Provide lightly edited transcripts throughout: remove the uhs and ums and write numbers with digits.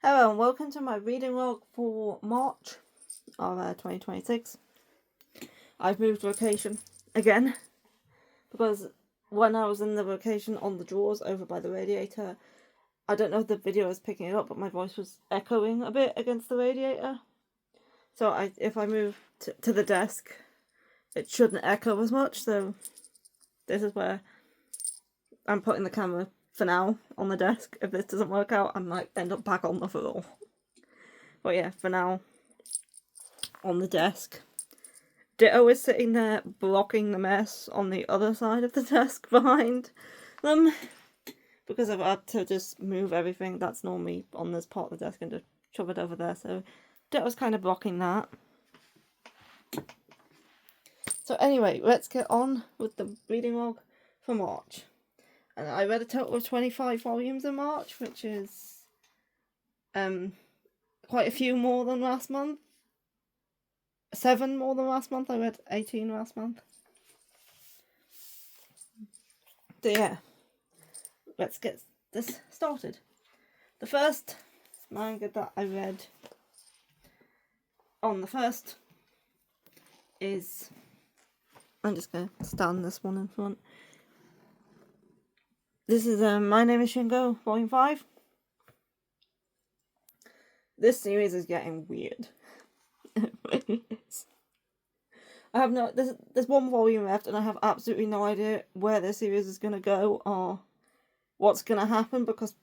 Hello and welcome to my reading log for March of 2026. I've moved location again because when I was in the location on the drawers over by the radiator, I don't know if the video is picking it up, but my voice was echoing a bit against the radiator. So if I move to the desk, it shouldn't echo as much. So this is where I'm putting the camera for now on the desk. If this doesn't work out, I might end up back on the floor. But yeah, for now, on the desk. Ditto is sitting there blocking the mess on the other side of the desk behind them. Because I've had to just move everything that's normally on this part of the desk and just shove it over there. So Ditto's kind of blocking that. So anyway, let's get on with the reading log for March. And I read a total of 25 volumes in March, which is quite a few more than last month. 7 more than last month. I read 18 last month. So yeah, let's get this started. The first manga that I read on the 1st is... I'm just going to stand this one in front. This is My Name is Shingo, Volume 5. This series is getting weird. It really is. I have there's one volume left and I have absolutely no idea where this series is going to go or what's going to happen because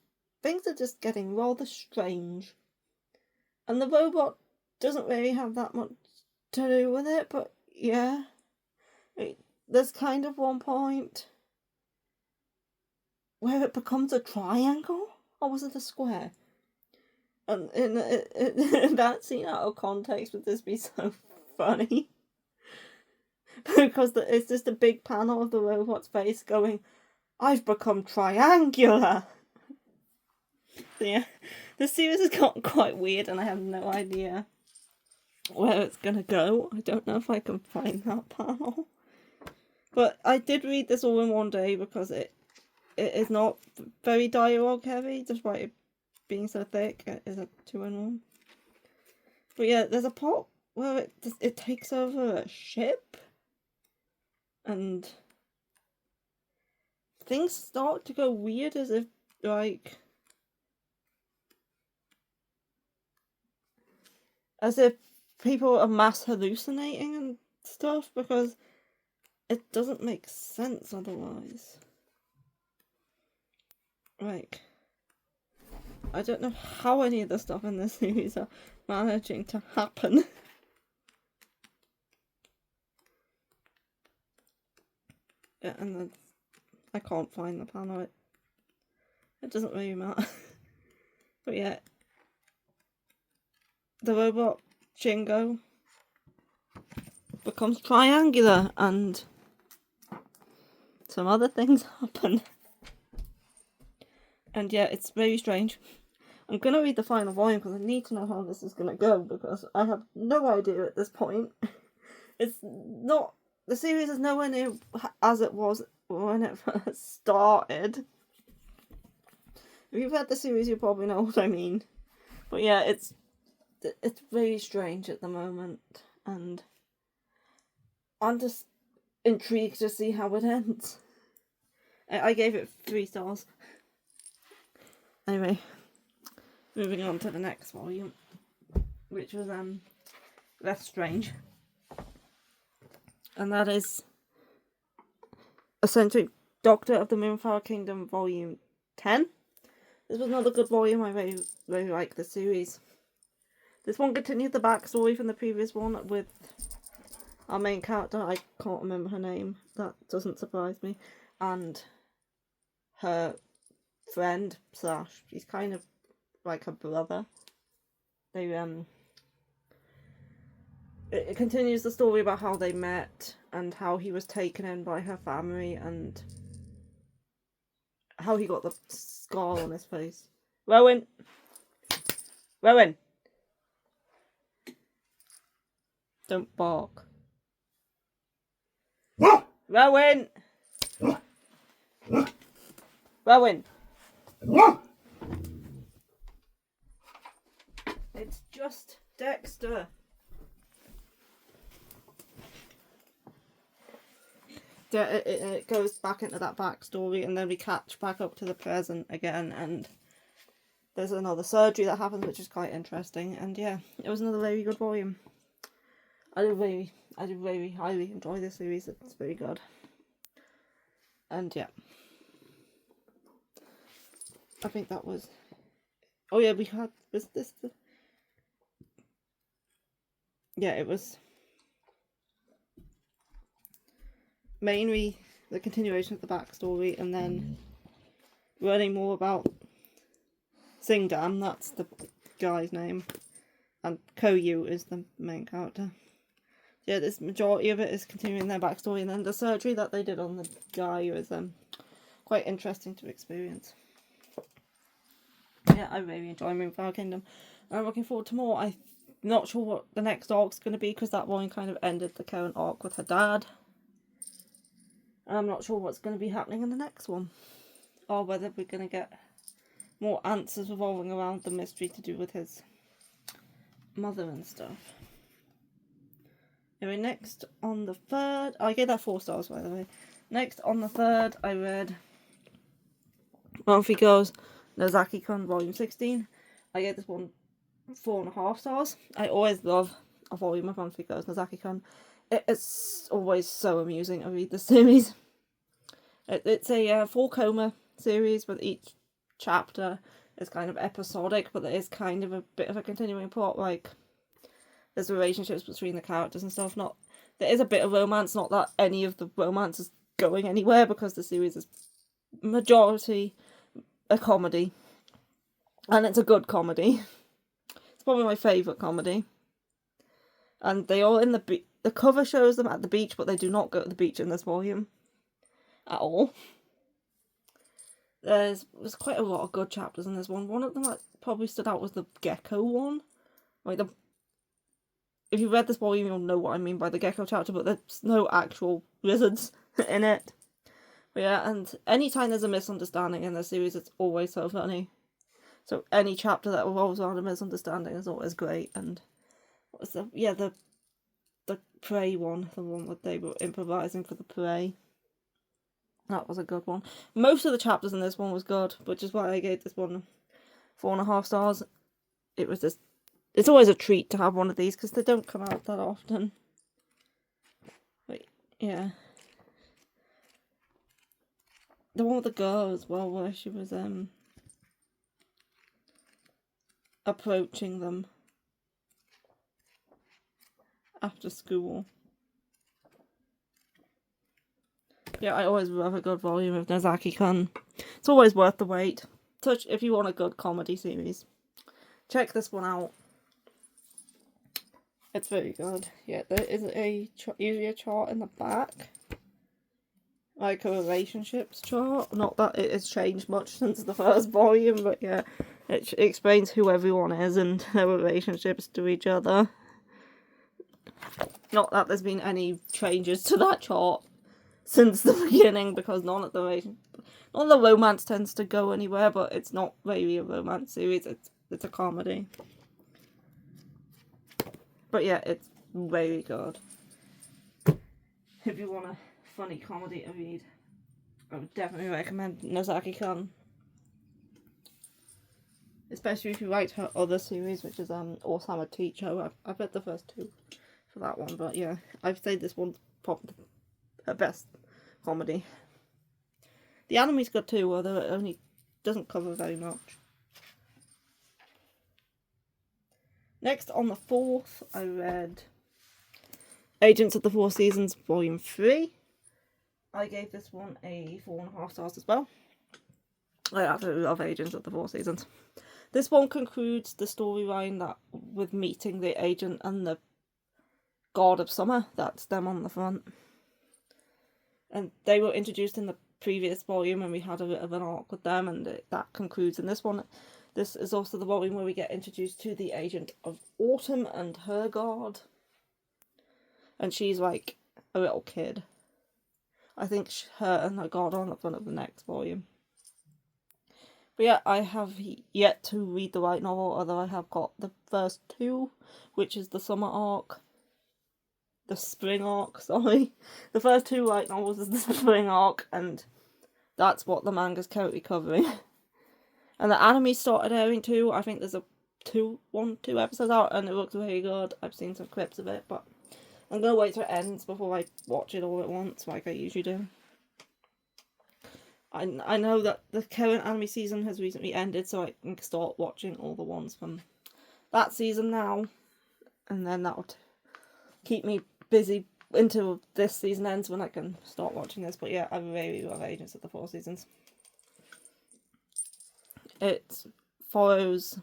things are just getting rather strange. And the robot doesn't really have that much to do with it, but yeah. There's kind of one point where it becomes a triangle? Or was it a square? And in that scene out of context would this be so funny? Because it's just a big panel of the robot's face going, I've become triangular! So yeah, this series has gotten quite weird and I have no idea where it's gonna go. I don't know if I can find that panel. But I did read this all in one day because it is not very dialogue heavy, despite it being so thick. It is a 2-in-1. But yeah, there's a part where it takes over a ship. And things start to go weird as if, like... as if people are mass hallucinating and stuff, because it doesn't make sense otherwise. Like, I don't know how any of the stuff in this series are managing to happen. Yeah, and then I can't find the panel. It doesn't really matter. But yeah, the robot Shingo becomes triangular and some other things happen. And yeah, it's very strange. I'm going to read the final volume because I need to know how this is going to go because I have no idea at this point. It's not... the series is nowhere near as it was when it first started. If you've read the series, you probably know what I mean. But yeah, it's very strange at the moment. And I'm just intrigued to see how it ends. I gave it 3 stars. Anyway, moving on to the next volume, which was less strange, and that is Eccentric Doctor of the Moonflower Kingdom, Volume 10. This was another good volume. I very, very like the series. This one continued the backstory from the previous one with our main character. I can't remember her name. That doesn't surprise me. And her friend / he's kind of like a brother. They it continues the story about how they met and how he was taken in by her family and how he got the scar on his face. Rowan, don't bark. Rowan. It's just Dexter. It goes back into that backstory, and then we catch back up to the present again, and there's another surgery that happens, which is quite interesting. And yeah, it was another very good volume. I do very highly enjoy this series. It's very good. And yeah, I think that was. Oh yeah, was this the? Yeah, it was mainly the continuation of the backstory, and then learning more about Singdan, that's the guy's name, and Koyu is the main character. Yeah, this majority of it is continuing their backstory, and then the surgery that they did on the guy was quite interesting to experience. Yeah, I really enjoy Moonflower Kingdom. I'm looking forward to more. I'm not sure what the next arc's going to be, because that one kind of ended the current arc with her dad. And I'm not sure what's going to be happening in the next one, or whether we're going to get more answers revolving around the mystery to do with his mother and stuff. Anyway, next on the 3rd, I gave that 4 stars by the way. Next on the 3rd, I read Monthly Girls Nozaki-kun Volume 16. I gave this one 4.5 stars. I always love a volume of Monthly Girls Nozaki-kun. It's always so amusing to read this series. It's a 4-coma series, with each chapter is kind of episodic, but there is kind of a bit of a continuing plot. Like, there's relationships between the characters and stuff. There is a bit of romance, not that any of the romance is going anywhere, because the series is majority a comedy, and it's a good comedy. It's probably my favourite comedy. And they all in the cover shows them at the beach, but they do not go to the beach in this volume at all. There's quite a lot of good chapters in this one. One of them that probably stood out was the gecko one. Like, if you read this volume, you'll know what I mean by the gecko chapter, but there's no actual lizards in it. But yeah, and anytime there's a misunderstanding in the series, it's always so funny. So any chapter that revolves around a misunderstanding is always great. And what was the prey one, the one that they were improvising for the prey. That was a good one. Most of the chapters in this one was good, which is why I gave this one 4.5 stars. It's always a treat to have one of these, because they don't come out that often. But yeah. The one with the girl as well, where she was approaching them after school. Yeah, I always love a good volume of Nozaki-kun. It's always worth the wait. If you want a good comedy series, check this one out. It's very good. Yeah, there is usually a chart in the back, like a relationships chart. Not that it has changed much since the first volume, but yeah, it explains who everyone is and their relationships to each other. Not that there's been any changes to that chart since the beginning, because none of the romance tends to go anywhere, but it's not really a romance series, it's a comedy. But yeah, it's very good. If you want a funny comedy to read, I would definitely recommend Nozaki-kun. Especially if you liked her other series, which is Osama Teacher. I've read the first 2 for that one, but yeah, I'd say this one's probably her best comedy. The anime's good too, although it only doesn't cover very much. Next, on the 4th, I read Agents of the Four Seasons Volume 3. I gave this one a 4.5 stars as well. I absolutely love Agents of the Four Seasons. This one concludes the storyline that with meeting the agent and the God of Summer. That's them on the front. And they were introduced in the previous volume, and we had a bit of an arc with them, and that concludes in this one. This is also the volume where we get introduced to the Agent of Autumn and her god. And she's like a little kid. I think her and her god are on the front of the next volume. But yeah, I have yet to read the light novel, although I have got the first two, which is the summer arc. The spring arc, sorry. The first two light novels is the spring arc, and that's what the manga's currently covering. And the anime started airing too. I think there's two episodes out, and it looks very good. I've seen some clips of it, but I'm gonna wait till it ends before I watch it all at once, like I usually do. I know that the current anime season has recently ended, so I can start watching all the ones from that season now, and then that'll keep me busy until this season ends when I can start watching this. But yeah, I really love Agents of the Four Seasons. It follows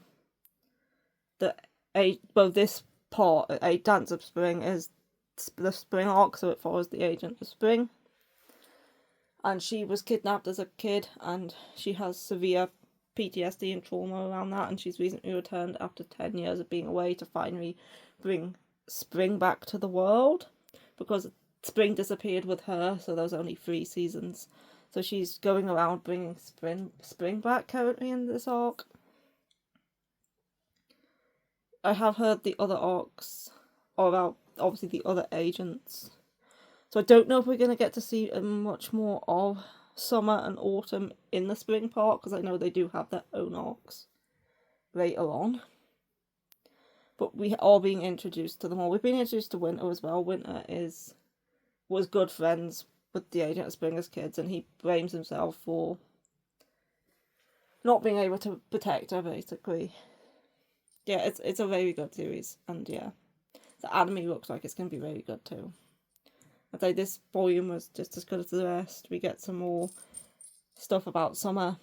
this part, A Dance of Spring, is the spring arc, so it follows the Agent of Spring. And she was kidnapped as a kid, and she has severe PTSD and trauma around that, and she's recently returned after 10 years of being away to finally bring spring back to the world, because spring disappeared with her, so there was only 3 seasons. So she's going around bringing spring back currently in this arc. I have heard the other arcs are about, obviously, the other agents. So I don't know if we're going to get to see much more of summer and autumn in the spring part, because I know they do have their own arcs later on. But we are being introduced to them all. We've been introduced to Winter as well. Winter was good friends with the Agent of Spring as kids, and he blames himself for not being able to protect her, basically. Yeah, it's a very good series, and yeah, the anime looks like it's going to be very good too. I'd say this volume was just as good as the rest. We get some more stuff about summer.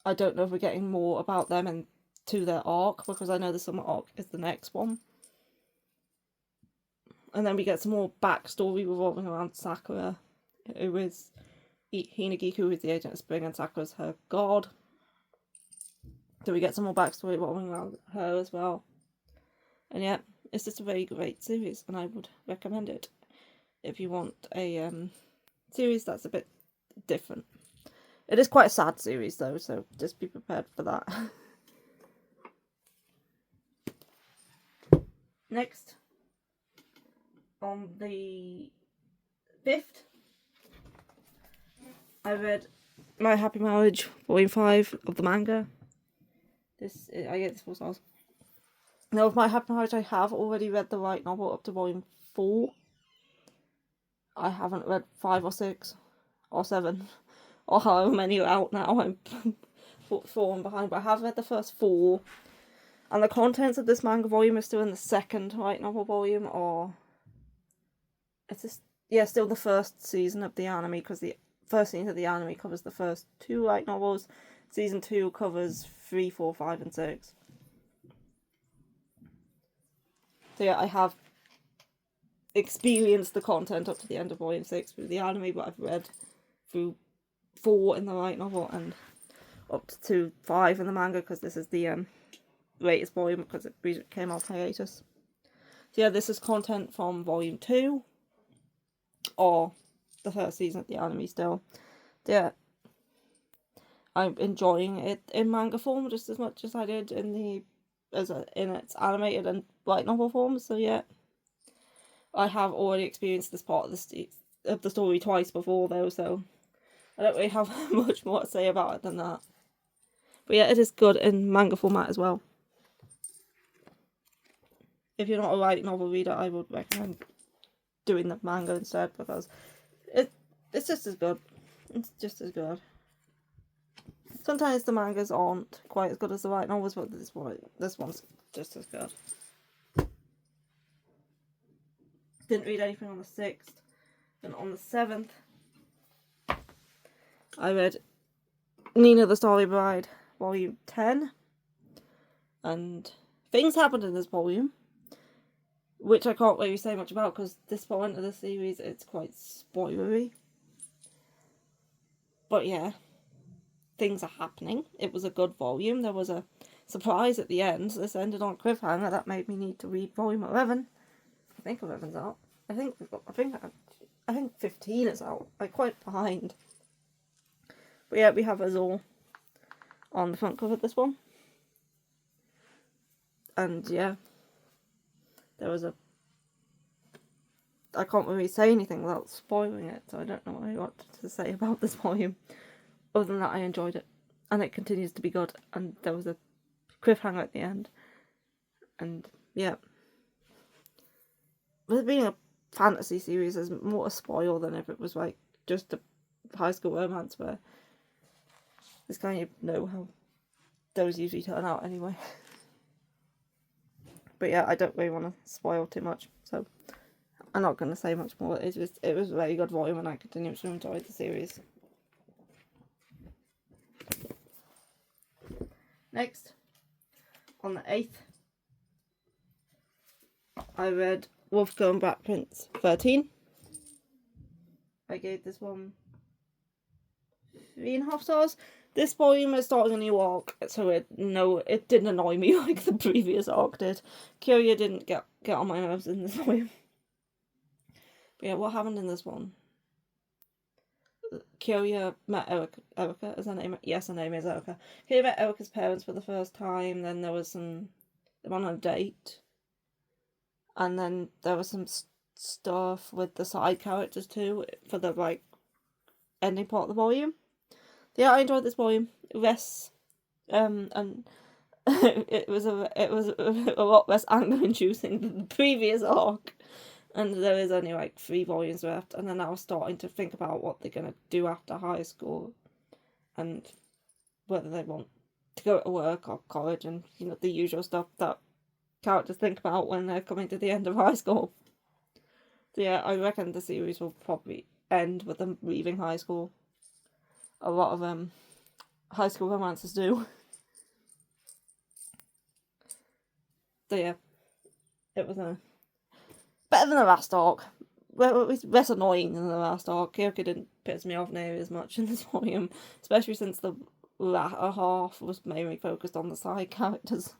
I don't know if we're getting more about them and to their arc, because I know the summer arc is the next one. And then we get some more backstory revolving around Sakura, who is Hinagiku, who is the Agent of Spring, and Sakura's her god. So we get some more backstory revolving around her as well. And yeah, it's just a very great series, and I would recommend it if you want a series that's a bit different. It is quite a sad series though, so just be prepared for that. Next, on the 5th, I read My Happy Marriage, Volume 5 of the manga. I get this 4 stars. Now, with My Happy Marriage, I have already read the light novel up to Volume 4. I haven't read 5 or 6 or 7 or however many are out now. I'm falling behind, but I have read the first 4. And the contents of this manga volume is still in the second light novel volume, or still the first season of the anime, because the first season of the anime covers the first 2 light novels. Season 2 covers 3, 4, 5, and 6. So yeah, I have experienced the content up to the end of Volume 6 through the anime, but I've read through 4 in the light novel and up to 5 in the manga, because this is the latest volume, because it came off hiatus. So yeah, this is content from Volume 2, or the first season of the anime still. Yeah, I'm enjoying it in manga form just as much as I did in its animated and light novel form. So yeah, I have already experienced this part of the story twice before though, so I don't really have much more to say about it than that. But yeah, it is good in manga format as well. If you're not a light novel reader, I would recommend doing the manga instead, because it's just as good. It's just as good. Sometimes the mangas aren't quite as good as the light novels, but this one's just as good. Didn't read anything on the 6th. And on the 7th, I read Nina the Starry Bride, Volume 10. And things happened in this volume, which I can't really say much about, because this point of the series, it's quite spoilery. But yeah, things are happening. It was a good volume. There was a surprise at the end. This ended on a cliffhanger that made me need to read Volume 11. I think 11's out. I think 15 is out. I'm quite behind. But yeah, we have Azul, on the front cover of this one. And yeah, there was I can't really say anything without spoiling it, so I don't know what to say about this volume. Other than that, I enjoyed it. And it continues to be good. And there was a cliffhanger at the end. And yeah. With it being a fantasy series, there's more to spoil than if it was like just a high school romance where it's kind of know how those usually turn out anyway. But yeah, I don't really want to spoil too much, so I'm not going to say much more. It was a very good volume and I continue to enjoy the series. Next, on the 8th, I read Wolfgirl Black Prince 13. I gave this one 3.5 stars. This volume is starting a new arc, so it didn't annoy me like the previous arc did. Kyoya didn't get on my nerves in this volume. But yeah, what happened in this one? Kyoya met Erica, is her name? Yes, her name is Erica. Kyoya met Erica's parents for the first time, then there was they went on a date. And then there was some stuff with the side characters too, for the, like, ending part of the volume. Yeah, I enjoyed this volume. And it was a lot less anger-inducing than the previous arc. And there is only like 3 volumes left, and then I was starting to think about what they're gonna do after high school, and whether they want to go to work or college, and the usual stuff that characters think about when they're coming to the end of high school. So yeah, I reckon the series will probably end with them leaving high school. A lot of high school romances do. So yeah, it was better than the last arc. Well, it was less annoying than the last arc. Kyoka didn't piss me off nearly as much in this volume, especially since the latter half was mainly focused on the side characters.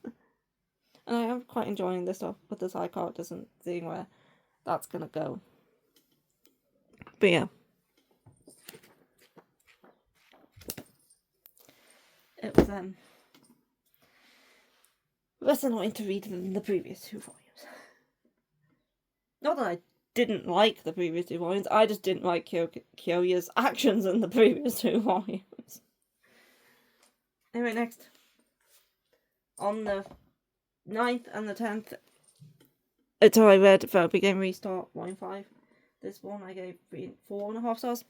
And I am quite enjoying this stuff with the side characters and seeing where that's gonna go. But yeah. It was less annoying to read than the previous 2 volumes. Not that I didn't like the previous 2 volumes, I just didn't like Kyoya's actions in the previous 2 volumes. Anyway, next. On the 9th and the 10th, I read Therapy Game Restart Volume 5. This one I gave 4.5 stars.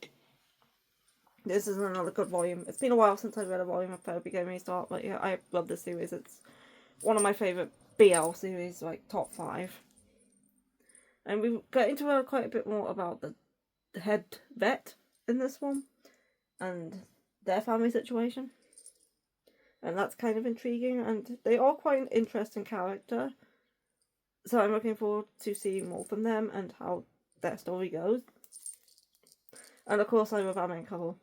This is another good volume. It's been a while since I read a volume of Therapy Game Restart, but yeah, I love this series. It's one of my favourite BL series, like top 5. And we got into quite a bit more about the head vet in this one and their family situation. And that's kind of intriguing, and they are quite an interesting character. So I'm looking forward to seeing more from them and how their story goes. And of course I love our main couple.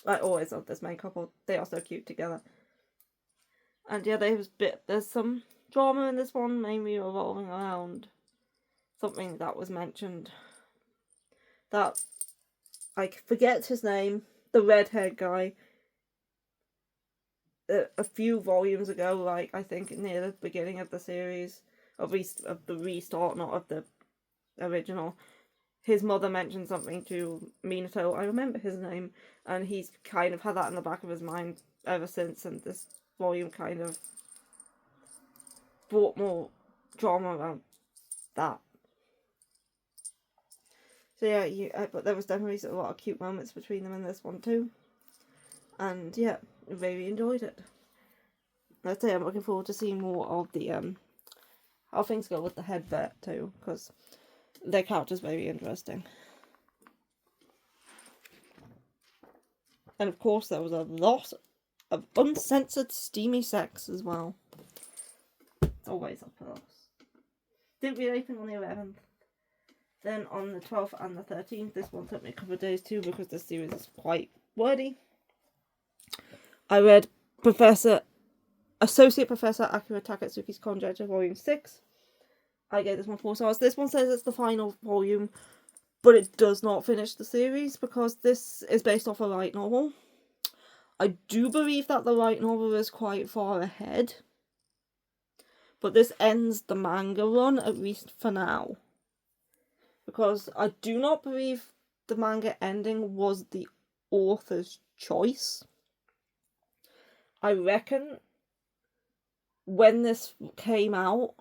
I always love this main couple. They are so cute together. And yeah, there's some drama in this one, mainly revolving around something that was mentioned. That I forget his name, the red-haired guy. A few volumes ago, like I think near the beginning of the series, of the restart, not of the original, his mother mentioned something to Minato. I remember his name, and he's kind of had that in the back of his mind ever since, and this volume kind of brought more drama around that. So yeah, but there was definitely a lot of cute moments between them in this one too. And yeah, really enjoyed it. I'd say I'm looking forward to seeing more of the how things go with the head vet too, because their character's very interesting. And of course there was a lot of uncensored steamy sex as well. It's always up for us. Didn't read anything on the 11th. Then on the 12th and the 13th, this one took me a couple of days too because this series is quite wordy. I read Associate Professor Akira Takatsuki's Conjecture Volume 6. I gave this one 4 stars. This one says it's the final volume, but it does not finish the series because this is based off a light novel. I do believe that the light novel is quite far ahead. But this ends the manga run, at least for now. Because I do not believe the manga ending was the author's choice. I reckon when this came out,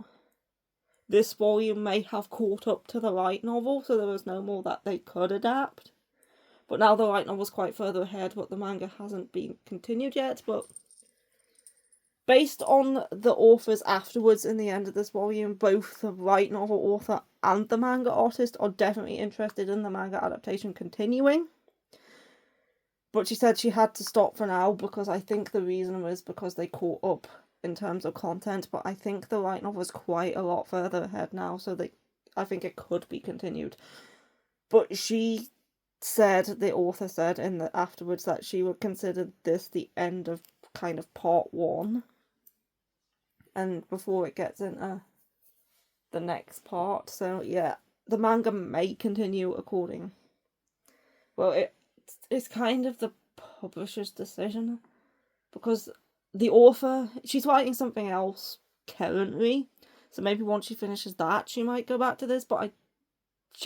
this volume may have caught up to the light novel, so there was no more that they could adapt. But now the light novel's quite further ahead, but the manga hasn't been continued yet. But based on the authors afterwards in the end of this volume, both the light novel author and the manga artist are definitely interested in the manga adaptation continuing. But she said she had to stop for now because I think the reason was because they caught up in terms of content. But I think the light novel is quite a lot further ahead now, so I think it could be continued. But she said, the author said afterwards, that she would consider this the end of kind of part 1. And before it gets into the next part. So yeah, the manga may continue according. Well, it's kind of the publisher's decision. Because the author, she's writing something else currently. So maybe once she finishes that, she might go back to this. But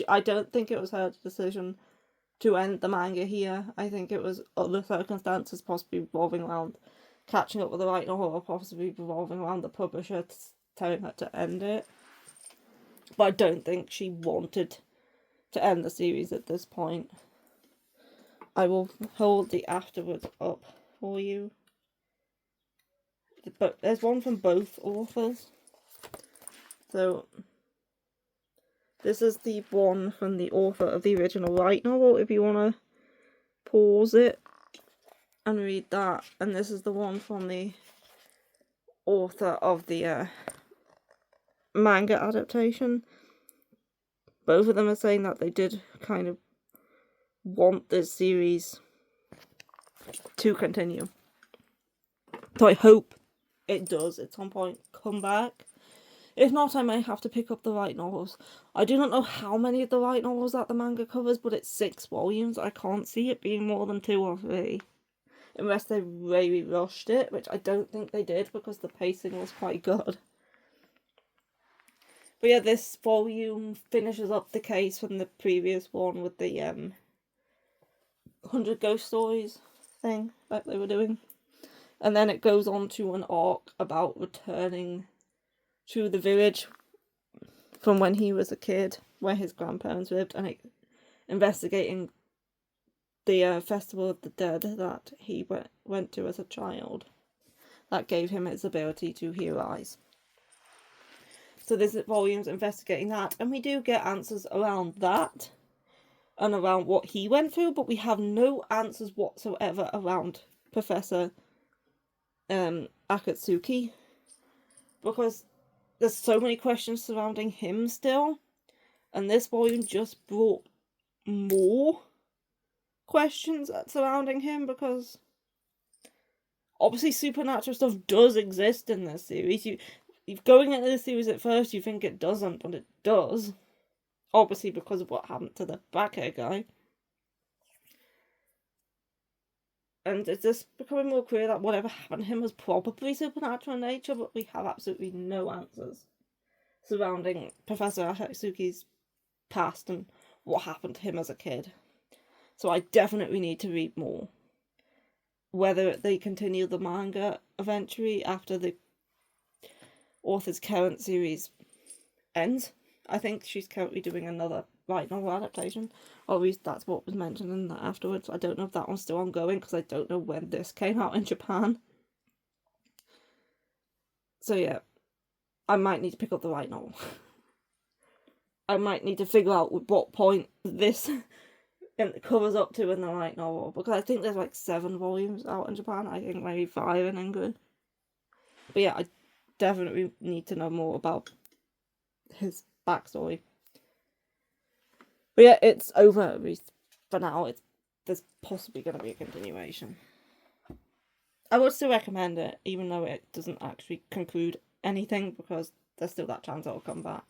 I don't think it was her decision to end the manga here. I think it was other circumstances, possibly revolving around catching up with the light novel, or possibly revolving around the publisher telling her to end it. But I don't think she wanted to end the series at this point. I will hold the afterwards up for you. But there's one from both authors. So this is the one from the author of the original light novel, if you want to pause it and read that. And this is the one from the author of the manga adaptation. Both of them are saying that they did kind of want this series to continue. So I hope it does at some point come back. If not, I may have to pick up the light novels. I do not know how many of the light novels that the manga covers, but it's 6 volumes. I can't see it being more than 2 or 3. Unless they really rushed it, which I don't think they did because the pacing was quite good. But yeah, this volume finishes up the case from the previous one with the 100 ghost stories thing that they were doing. And then it goes on to an arc about returning to the village from when he was a kid, where his grandparents lived, and investigating the Festival of the Dead that he went to as a child. That gave him his ability to heal eyes. So this volume's investigating that, and we do get answers around that and around what he went through, but we have no answers whatsoever around Professor Akatsuki, because there's so many questions surrounding him still, and this volume just brought more questions surrounding him, because obviously supernatural stuff does exist in this series. You going into this series at first, you think it doesn't, but it does. Obviously because of what happened to the black hair guy. And it's just becoming more clear that whatever happened to him was probably supernatural in nature, but we have absolutely no answers surrounding Professor Akatsuki's past and what happened to him as a kid. So I definitely need to read more. Whether they continue the manga eventually after the author's current series ends. I think she's currently doing another light novel adaptation, or at least that's what was mentioned in that afterwards. I don't know if that one's still ongoing because I don't know when this came out in Japan. So yeah, I might need to pick up the light novel. I might need to figure out what point this covers up to in the light novel, because I think there's like 7 volumes out in Japan. I think maybe 5 in England. But yeah, I definitely need to know more about his backstory. But yeah, it's over at least for now. There's possibly going to be a continuation. I would still recommend it, even though it doesn't actually conclude anything, because there's still that chance it'll come back.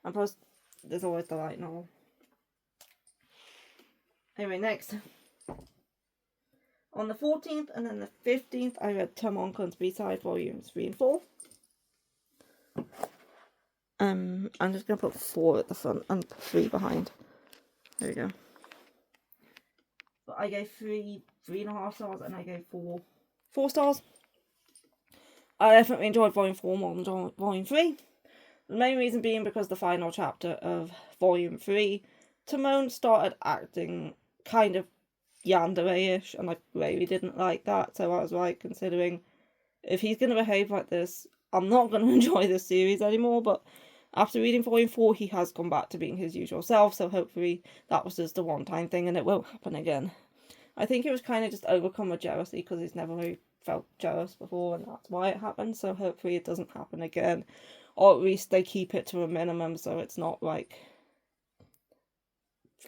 And plus, there's always the light novel. Anyway, next. On the 14th and then the 15th, I read Tomonkon's B-side volumes 3 and 4. I'm just going to put 4 at the front and 3 behind. There we go. But I gave 3.5 stars, and I gave 4 stars. I definitely enjoyed Volume 4 more than Volume 3. The main reason being because the final chapter of Volume 3, Timon started acting kind of yandere-ish, and I really didn't like that, so I was like considering, if he's going to behave like this, I'm not going to enjoy this series anymore. But after reading Volume 4, he has gone back to being his usual self, so hopefully that was just a one-time thing and it won't happen again. I think it was kind of just overcome with jealousy because he's never really felt jealous before, and that's why it happened, so hopefully it doesn't happen again. Or at least they keep it to a minimum so it's not like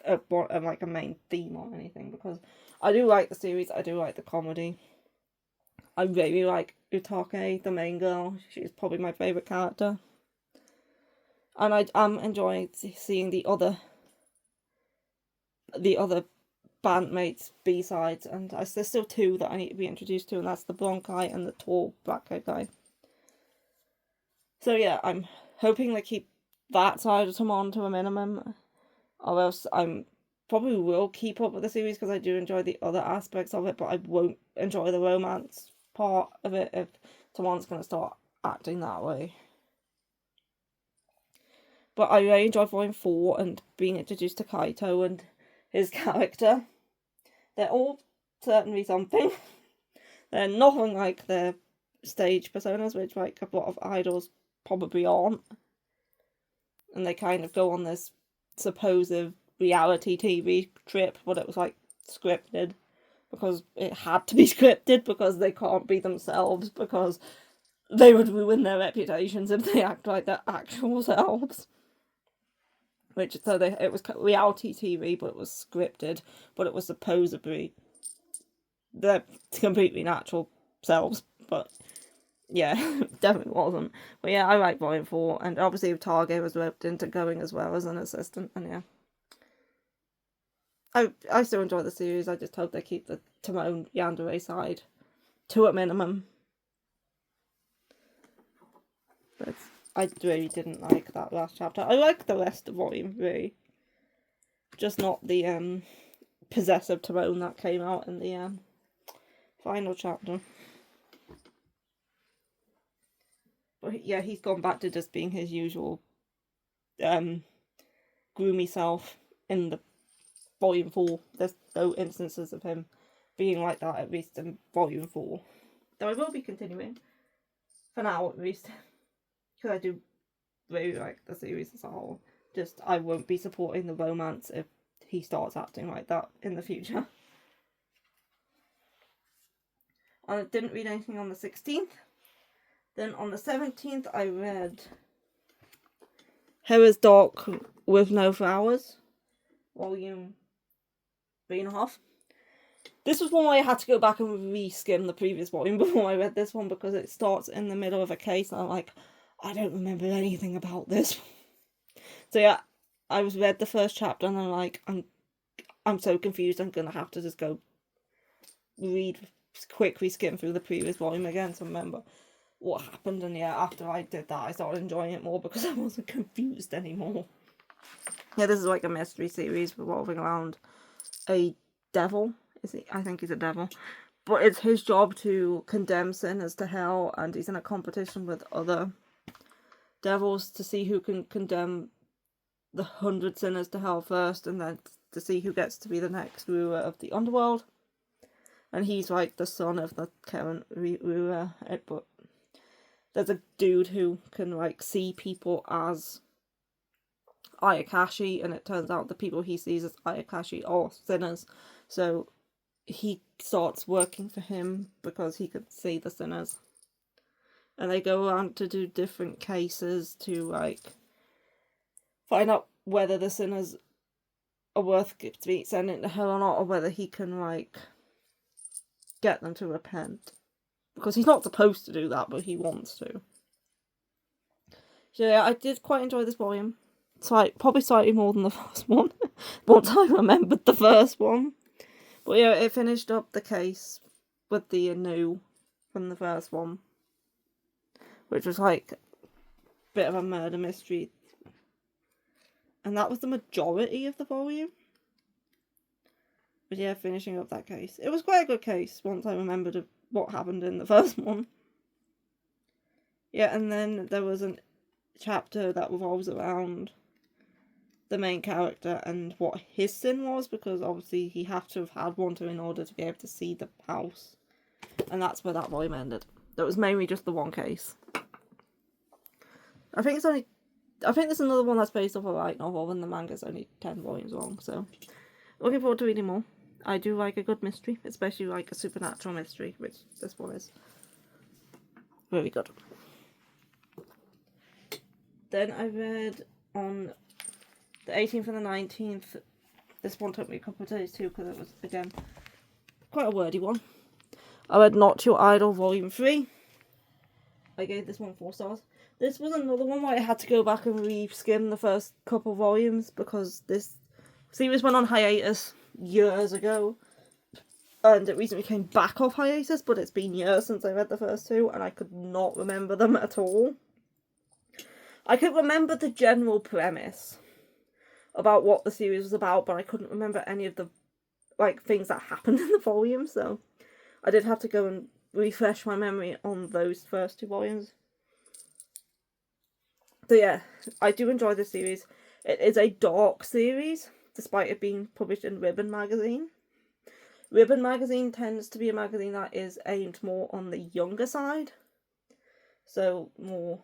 a main theme or anything, because I do like the series, I do like the comedy. I really like Utake, the main girl. She's probably my favourite character. And I am enjoying seeing the other bandmates' B-sides, and there's still 2 that I need to be introduced to, and that's the blonde guy and the tall black guy. So yeah, I'm hoping they keep that side of Timon to a minimum, or else I'm probably will keep up with the series because I do enjoy the other aspects of it, but I won't enjoy the romance part of it if Timon's going to start acting that way. But I really enjoyed Volume 4 and being introduced to Kaito and his character. They're all certainly something. They're nothing like their stage personas, which like a lot of idols probably aren't. And they kind of go on this supposed reality TV trip, but it was like scripted. Because it had to be scripted, because they can't be themselves, because they would ruin their reputations if they act like their actual selves. It was reality TV, but it was scripted, but it was supposedly their completely natural selves, but yeah, definitely wasn't. But yeah, I like Volume 4, and obviously Target was roped into going as well as an assistant, and yeah. I still enjoy the series, I just hope they keep the Timon yandere side to a minimum. But I really didn't like that last chapter. I like the rest of Volume 3. Just not the possessive Timon that came out in the final chapter. But yeah, he's gone back to just being his usual gloomy self in the Volume 4. There's no instances of him being like that, at least in Volume 4. Though I will be continuing. For now, at least. Because I do really like the series as a whole. Just, I won't be supporting the romance if he starts acting like that in the future. I didn't read anything on the 16th. Then on the 17th, I read Hera's Dark with No Flowers, volume 3.5. This was one where I had to go back and re-skim the previous volume before I read this one, because it starts in the middle of a case, and I'm like, I don't remember anything about this. So yeah, I read the first chapter, and I'm like, I'm so confused, I'm gonna have to just go quickly skim through the previous volume again to remember what happened. And yeah, after I did that, I started enjoying it more because I wasn't confused anymore. Yeah, this is like a mystery series revolving around a devil. I think he's a devil. But it's his job to condemn sinners to hell, and he's in a competition with other devils to see who can condemn the 100 sinners to hell first, and then to see who gets to be the next ruler of the underworld. And he's like the son of the current ruler, but there's a dude who can like see people as Ayakashi, and it turns out the people he sees as Ayakashi are sinners. So he starts working for him because he could see the sinners. And they go around to do different cases to like find out whether the sinners are worth to be sent into hell or not, or whether he can like get them to repent. Because he's not supposed to do that, but he wants to. So yeah, I did quite enjoy this volume. Probably slightly more than the first one. Once I remembered the first one. But yeah, it finished up the case with the Anu from the first one, which was like a bit of a murder mystery. And that was the majority of the volume. But yeah, finishing up that case. It was quite a good case once I remembered what happened in the first one. Yeah, and then there was a chapter that revolves around the main character and what his sin was, because obviously he had to have had one in order to be able to see the house. And that's where that volume ended. That was mainly just the one case. I think there's another one that's based off a light novel, and the manga's only 10 volumes long, so looking forward to reading more. I do like a good mystery, especially like a supernatural mystery, which this one is. Very good. Then I read on the 18th and the 19th. This one took me a couple of days too, because it was, again, quite a wordy one. I read Not Your Idol Volume 3. I gave this one 4 stars. This was another one where I had to go back and re-skim the first couple volumes, because this series went on hiatus years ago. And it recently came back off hiatus, but it's been years since I read the first two, and I could not remember them at all. I could remember the general premise about what the series was about, but I couldn't remember any of the things that happened in the volume, so I did have to go and refresh my memory on those first 2 volumes. So yeah, I do enjoy this series. It is a dark series, despite it being published in Ribbon magazine. Ribbon magazine tends to be a magazine that is aimed more on the younger side. So more...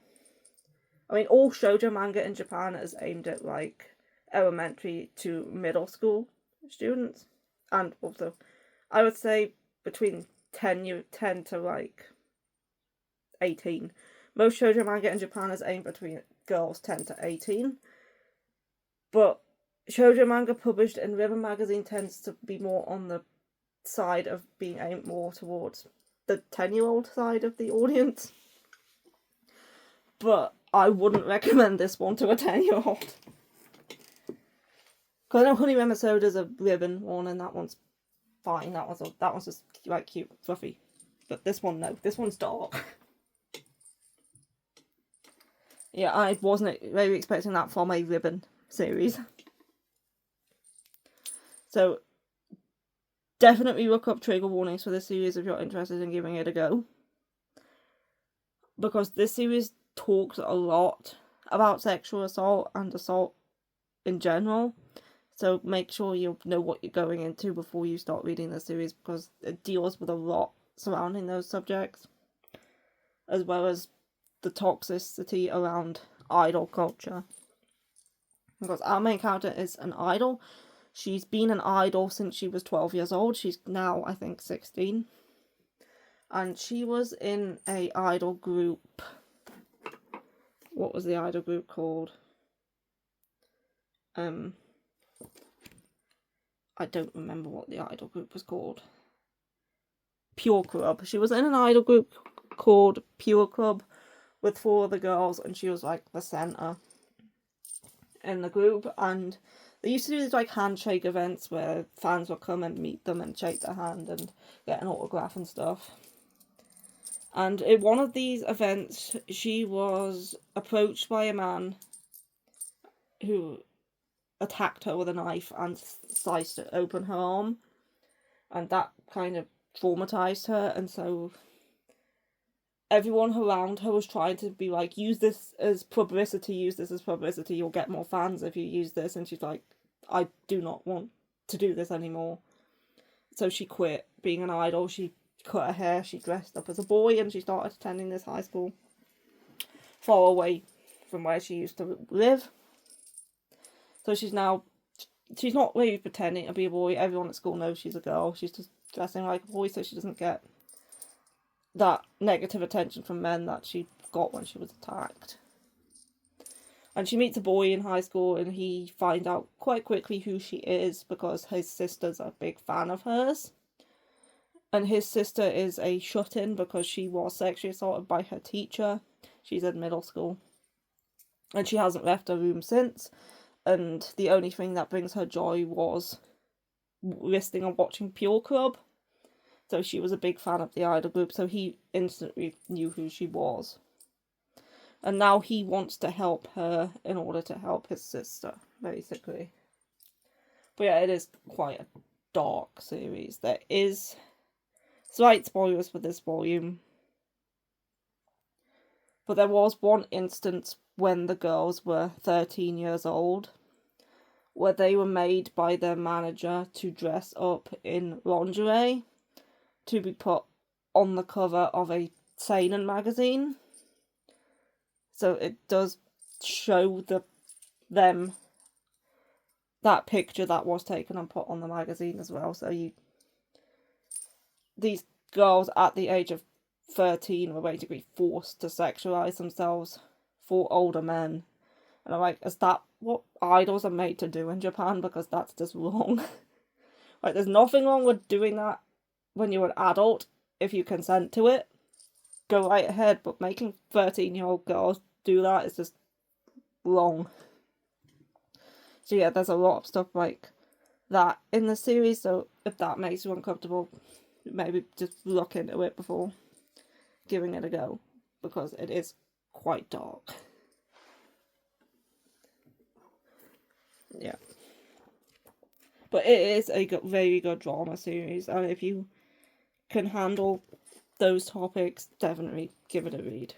I mean, all shoujo manga in Japan is aimed at elementary to middle school students. And also, I would say between 10 to 18. Most shoujo manga in Japan is aimed between girls 10 to 18. But shoujo manga published in Ribbon magazine tends to be more on the side of being aimed more towards the 10-year-old side of the audience. But I wouldn't recommend this one to a 10-year-old. Because I know Honey Rema Soda's a Ribbon one, and that one's fine. That one's just cute, fluffy. But this one, no. This one's dark. Yeah, I wasn't really expecting that from a Ribbon series. So, definitely look up trigger warnings for this series if you're interested in giving it a go. Because this series talks a lot about sexual assault and assault in general. So make sure you know what you're going into before you start reading the series, because it deals with a lot surrounding those subjects, as well as the toxicity around idol culture. Because our main character is an idol. She's been an idol since she was 12 years old. She's now, I think, 16. And she was in a idol group. What was the idol group called? I don't remember what the idol group was called. Pure Club. She was in an idol group called Pure Club with 4 other girls, and she was the centre in the group. And they used to do these handshake events where fans would come and meet them and shake their hand and get an autograph and stuff. And in one of these events, she was approached by a man who attacked her with a knife and sliced open her arm. And that kind of traumatized her, and so everyone around her was trying to be use this as publicity, you'll get more fans if you use this. And she's like, I do not want to do this anymore. So she quit being an idol. She cut her hair, she dressed up as a boy, and she started attending this high school far away from where she used to live. So she's not really pretending to be a boy. Everyone at school knows she's a girl. She's just dressing like a boy so she doesn't get that negative attention from men that she got when she was attacked. And she meets a boy in high school, and he finds out quite quickly who she is because his sister's a big fan of hers. And his sister is a shut-in because she was sexually assaulted by her teacher. She's in middle school. And she hasn't left her room since. And the only thing that brings her joy was listening and watching Pure Club. So she was a big fan of the idol group, so he instantly knew who she was. And now he wants to help her in order to help his sister, basically. But yeah, it is quite a dark series. There is slight spoilers for this volume. But there was one instance when the girls were 13 years old where they were made by their manager to dress up in lingerie to be put on the cover of a seinen magazine. So it does show them that picture that was taken and put on the magazine as well. So these girls at the age of 13 were basically forced to sexualize themselves for older men. And I'm like, is that what idols are made to do in Japan? Because that's just wrong. Like, there's nothing wrong with doing that when you're an adult if you consent to it. Go right ahead, but making 13-year-old girls do that is just wrong. So yeah, there's a lot of stuff like that in the series, so if that makes you uncomfortable, maybe just look into it before giving it a go, because it is quite dark. Yeah. But it is a very good drama series, and if you can handle those topics, definitely give it a read.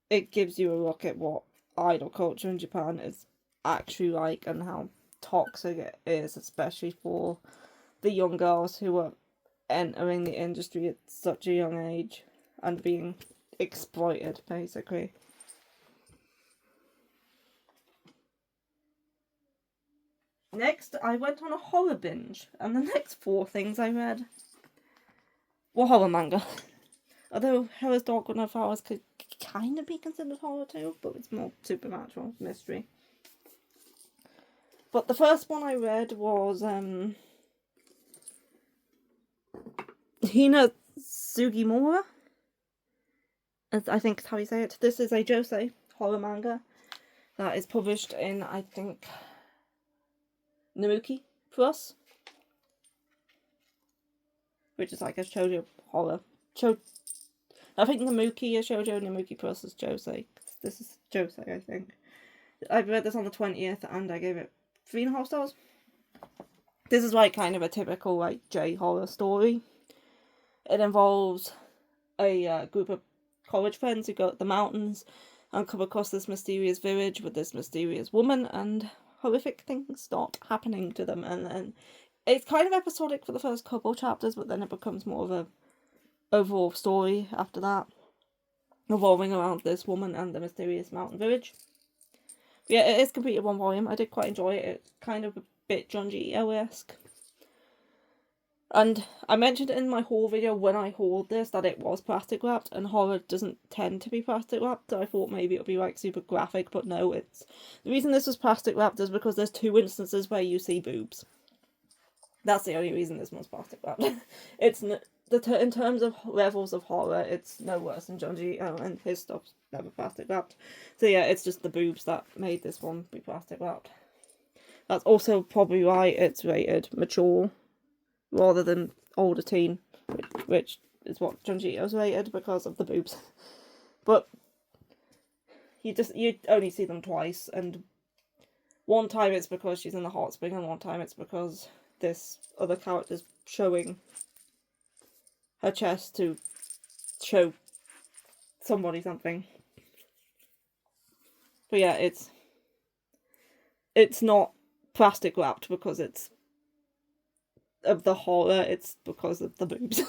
It gives you a look at what idol culture in Japan is actually like and how toxic it is, especially for the young girls who are entering the industry at such a young age and being exploited, basically. Next, I went on a horror binge, and the next 4 things I read were horror manga. Although Hell's Dark One of Hours could kind of be considered horror too, but it's more supernatural mystery. But the first one I read was Hina Sugimura, I think is how you say it. This is a josei horror manga that is published in, I think, Namuki Plus, which is like a shoujo horror. I think Namuki is shoujo, Namuki Plus is josei. This is josei, I think. I read this on the 20th and I gave it 3.5 stars. This is like kind of a typical like J-horror story. It involves a group of college friends who go to the mountains and come across this mysterious village with this mysterious woman, and horrific things start happening to them. And then it's kind of episodic for the first couple chapters, but then it becomes more of a overall story after that, revolving around this woman and the mysterious mountain village. But yeah, it is completed 1 volume. I did quite enjoy it. It's kind of a bit Junji Ito-esque. And I mentioned in my haul video when I hauled this that it was plastic wrapped, and horror doesn't tend to be plastic wrapped, so I thought maybe it would be like super graphic, but no, it's... The reason this was plastic wrapped is because there's 2 instances where you see boobs. That's the only reason this one's plastic wrapped. It's in terms of levels of horror, it's no worse than Junji Ito, and his stuff's never plastic wrapped. So yeah, it's just the boobs that made this one be plastic wrapped. That's also probably why it's rated mature rather than older teen, which is what Junji Ito's rated because of the boobs. But you only see them twice, and one time it's because she's in the hot spring, and one time it's because this other character's showing her chest to show somebody something. But yeah, it's not plastic wrapped because it's of the horror, it's because of the boobs.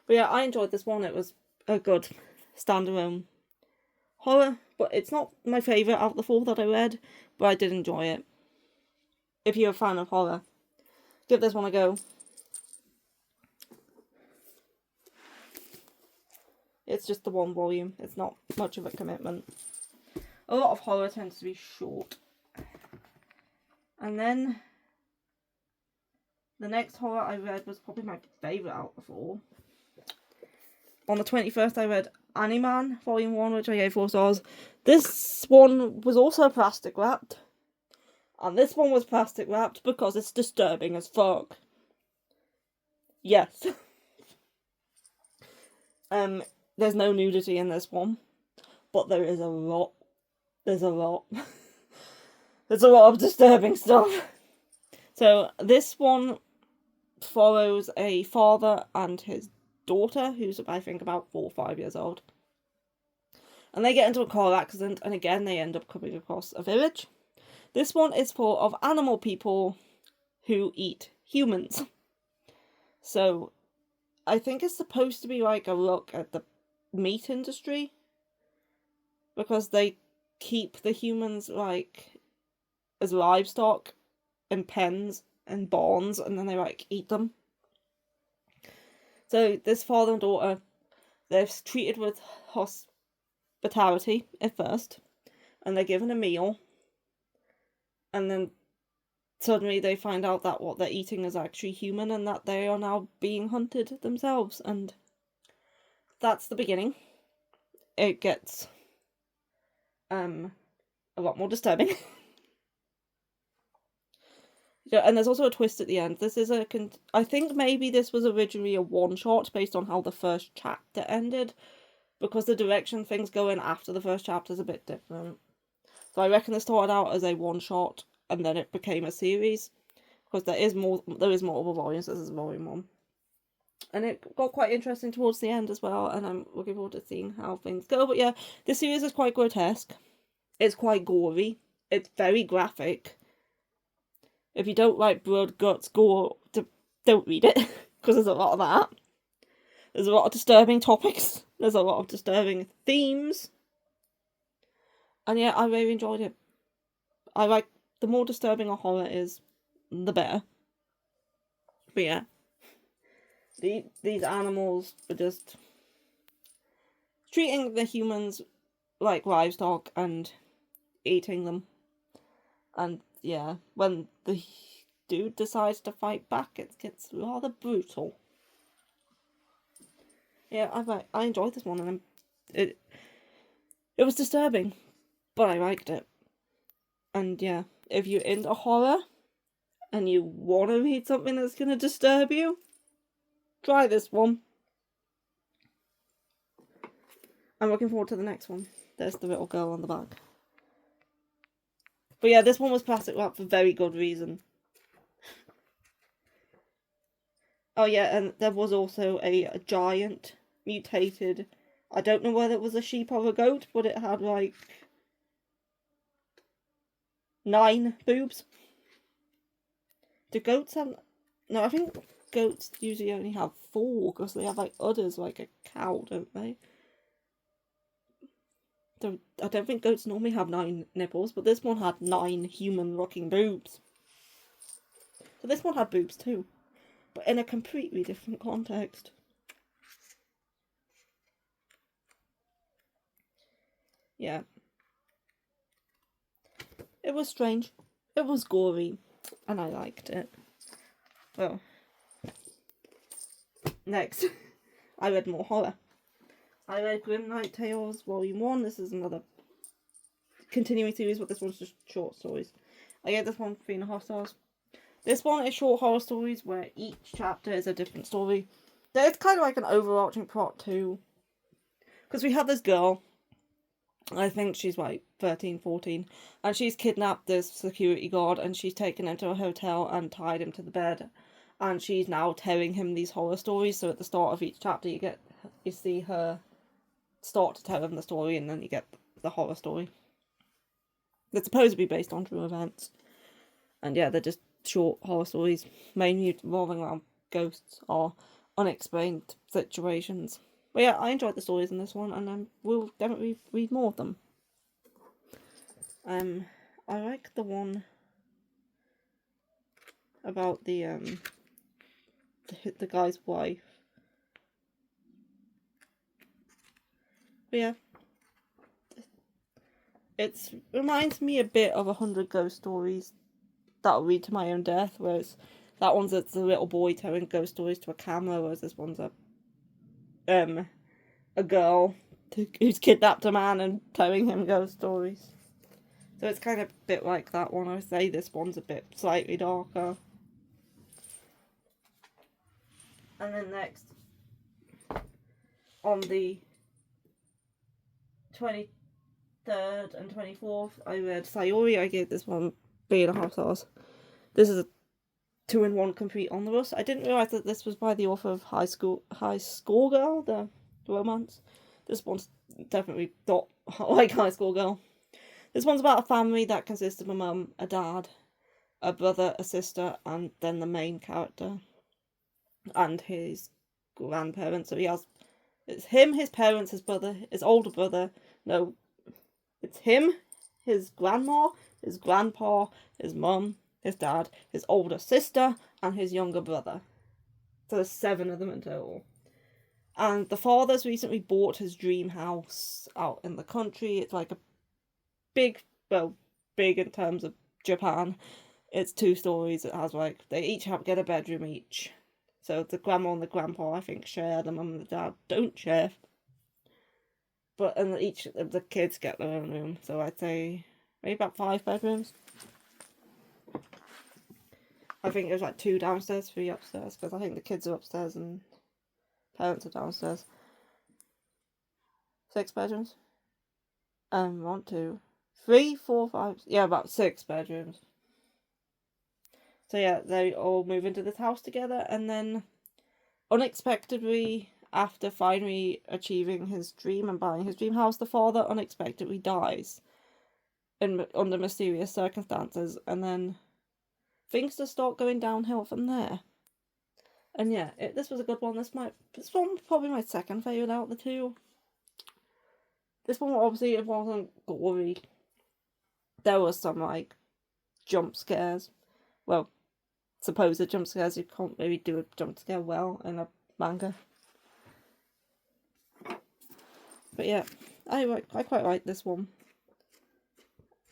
But yeah, I enjoyed this one. It was a good standalone horror, but it's not my favourite out of the 4 that I read, but I did enjoy it. If you're a fan of horror, give this one a go. It's just the 1 volume. It's not much of a commitment. A lot of horror tends to be short. And then the next horror I read was probably my favourite out of the 4. On the 21st I read Animan Volume 1, which I gave 4 stars. This one was also plastic wrapped. And this one was plastic wrapped because it's disturbing as fuck. Yes. There's no nudity in this one, but there is a lot. There's a lot. There's a lot of disturbing stuff. So this one follows a father and his daughter, who's I think about 4 or 5 years old. And they get into a car accident, and again they end up coming across a village. This one is full of animal people who eat humans. So I think it's supposed to be like a look at the meat industry, because they keep the humans like as livestock in pens and barns, and then they like eat them. So this father and daughter, they're treated with hospitality at first, and they're given a meal, and then suddenly they find out that what they're eating is actually human, and that they are now being hunted themselves, and that's the beginning. It gets a lot more disturbing. Yeah, and there's also a twist at the end. This is I think maybe this was originally a one-shot based on how the first chapter ended, because the direction things go in after the first chapter is a bit different. So I reckon it started out as a one-shot, and then it became a series, because there is multiple volumes. This is volume 1. And it got quite interesting towards the end as well, and I'm looking forward to seeing how things go. But yeah, this series is quite grotesque. It's quite gory. It's very graphic. If you don't like blood, guts, gore, don't read it, because there's a lot of that. There's a lot of disturbing topics. There's a lot of disturbing themes. And yeah, I really enjoyed it. I like, the more disturbing a horror is, the better. But yeah, these animals are just treating the humans like livestock and eating them. And yeah, when the dude decides to fight back, it gets rather brutal. Yeah, I enjoyed this one, and it was disturbing, but I liked it. And yeah, if you're into horror and you want to read something that's going to disturb you, try this one. I'm looking forward to the next one. There's the little girl on the back. But yeah, this one was plastic wrapped for very good reason. Oh yeah, and there was also a giant mutated, I don't know whether it was a sheep or a goat, but it had like 9 boobs. Do goats have... No, I think goats usually only have 4, because they have like udders like a cow, don't they? I don't think goats normally have 9 nipples, but this one had 9 human-looking boobs. So this one had boobs too, but in a completely different context. Yeah. It was strange. It was gory, and I liked it. Well, next, I read more horror. I read Grim Night Tales Volume 1. This is another continuing series, but this one's just short stories. I gave this one 3.5 stars. This one is short horror stories where each chapter is a different story. There's kind of like an overarching plot too. Because we have this girl, I think she's like 13, 14, and she's kidnapped this security guard, and she's taken him to a hotel and tied him to the bed. And she's now telling him these horror stories, so at the start of each chapter you see her start to tell him the story, and then you get the horror story. They're supposed to be based on true events. And yeah, they're just short horror stories, mainly revolving around ghosts or unexplained situations. But yeah, I enjoyed the stories in this one, and we'll definitely read more of them. I like the one about the guy's wife. But yeah, it reminds me a bit of 100 Ghost Stories that I'll read to my own death, whereas that one's a little boy telling ghost stories to a camera, whereas this one's a girl who's kidnapped a man and telling him ghost stories. So it's kind of a bit like that one. I would say this one's a bit slightly darker. And then next, on the 23rd and 24th, I read Sayori. I gave this one 3.5 stars. This is a 2-in-1 complete omnibus. I didn't realise that this was by the author of High School Girl, the romance. This one's definitely not like High School Girl. This one's about a family that consists of a mum, a dad, a brother, a sister, and then the main character and his grandparents. So it's him, his parents, his brother, his older brother. No, it's him, his grandma, his grandpa, his mum, his dad, his older sister, and his younger brother. So there's 7 of them in total. And the father's recently bought his dream house out in the country. It's like a big in terms of Japan. It's 2 stories. It has like, they each get a bedroom each. So the grandma and the grandpa, I think, share. The mum and the dad don't share. But and each of the kids get their own room. So I'd say maybe about 5 bedrooms. I think there's like 2 downstairs, 3 upstairs, because I think the kids are upstairs and parents are downstairs. 6 bedrooms. 1, 2, 3, 4, 5. Yeah, about 6 bedrooms. So yeah, they all move into this house together, and then unexpectedly, after finally achieving his dream and buying his dream house, the father unexpectedly dies under mysterious circumstances, and then things just start going downhill from there. And yeah, this was a good one. This one was probably my second favourite out of the 2. This one, obviously, it wasn't gory. There was some, like, jump scares. Well, supposed jump scares. You can't really do a jump scare well in a manga. But yeah, I quite like this one.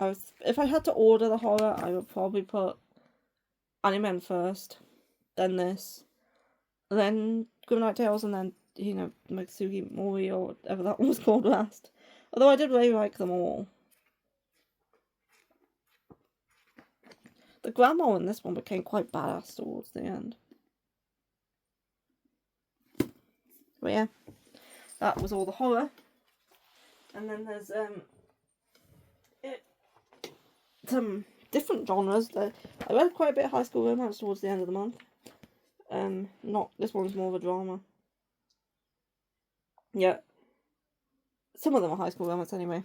If I had to order the horror, I would probably put Anime first, then this, then Good Night Tales, and then, Matsuki Mori, or whatever that one was called last. Although I did really like them all. The grandma in this one became quite badass towards the end. But yeah, that was all the horror. And then there's some different genres. I read quite a bit of high school romance towards the end of the month. This one's more of a drama. Yeah. Some of them are high school romance anyway.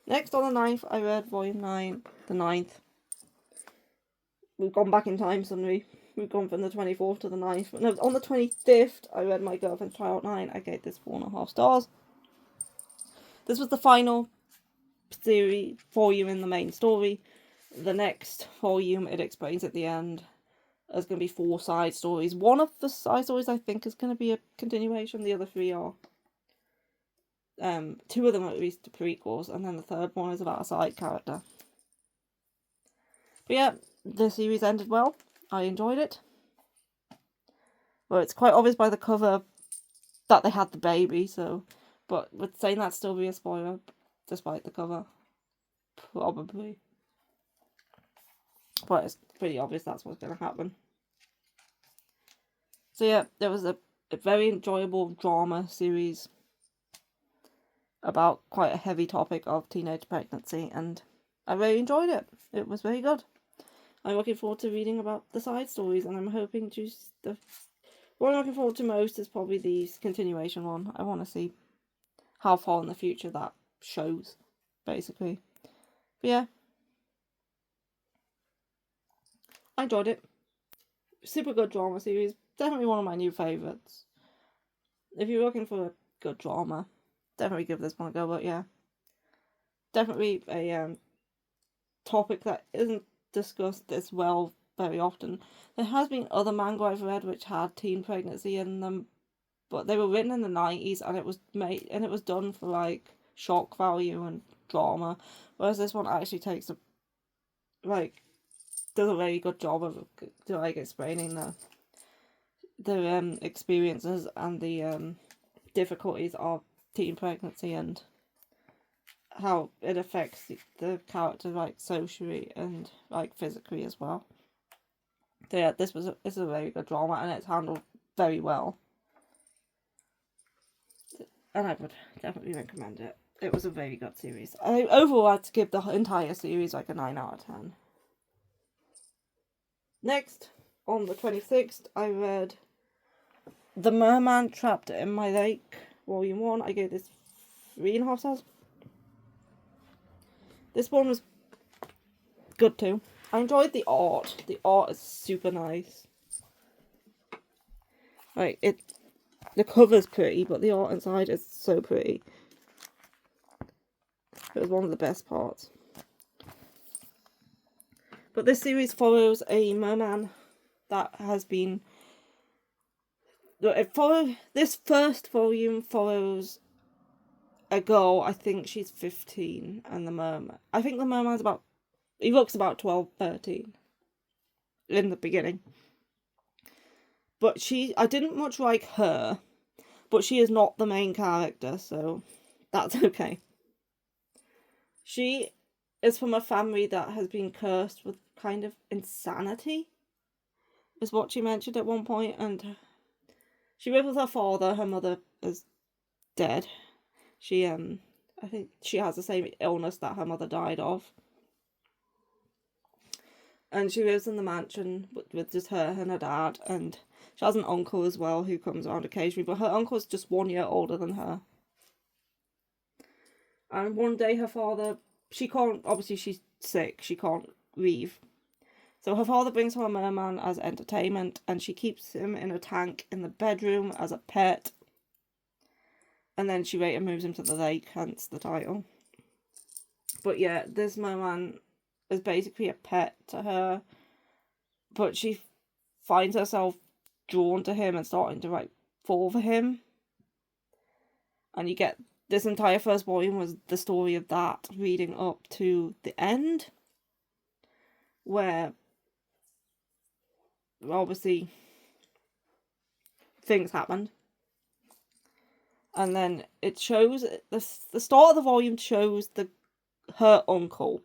Next, on the 9th, I read Volume 9, the 9th. We've gone back in time suddenly. We've gone from the 24th to the 9th. No, on the 25th, I read My Girlfriend's Tryout 9. I gave this 4.5 stars. This was the final volume in the main story. The next volume, it explains at the end, there's going to be 4 side stories. One of the side stories, I think, is going to be a continuation. The other 3 are. 2 of them are at least prequels, and then the 3rd one is about a side character. But yeah, the series ended well. I enjoyed it. Well, it's quite obvious by the cover that they had the baby, so... But with saying that, still be a spoiler, despite the cover. Probably. But it's pretty obvious that's what's going to happen. So yeah, there was a very enjoyable drama series about quite a heavy topic of teenage pregnancy, and I really enjoyed it. It was very good. I'm looking forward to reading about the side stories, and I'm hoping to... What I'm looking forward to most is probably the continuation one. I want to see how far in the future that shows, basically. But yeah. I enjoyed it. Super good drama series. Definitely one of my new favourites. If you're looking for a good drama, definitely give this one a go. But yeah, definitely a topic that isn't discussed as well very often. There has been other manga I've read which had teen pregnancy in them, but they were written in the 90s, and it was done for like shock value and drama, whereas this one actually does a very good job of explaining the experiences and the difficulties of teen pregnancy and how it affects the character, like, socially and, like, physically as well. So yeah, this is a very good drama, and it's handled very well. And I would definitely recommend it. It was a very good series. Overall, I'd give the entire series like a 9 out of 10. Next, on the 26th, I read The Merman Trapped in My Lake, Volume 1. I gave this 3.5 stars. This one was good too. I enjoyed the art. The art is super nice. Like, the cover's pretty, but the art inside is so pretty. It was one of the best parts. But this series follows a merman that has been... This first volume follows a girl, I think she's 15, and the merman... I think the merman's about... He looks about 12, 13 in the beginning. But I didn't much like her, but she is not the main character, so that's okay. She is from a family that has been cursed with kind of insanity, is what she mentioned at one point, and she lives with her father. Her mother is dead. She, I think she has the same illness that her mother died of. And she lives in the mansion with just her and her dad, and she has an uncle as well who comes around occasionally, but her uncle's just 1 year older than her. And one day her father, she can't, obviously she's sick, she can't leave. So her father brings her a merman as entertainment, and she keeps him in a tank in the bedroom as a pet. And then she later moves him to the lake, hence the title. But yeah, this merman is basically a pet to her, but she finds herself drawn to him and starting to, like, fall for him. And you get this entire first volume was the story of that leading up to the end, where obviously things happened. And then it shows, the start of the volume shows her uncle,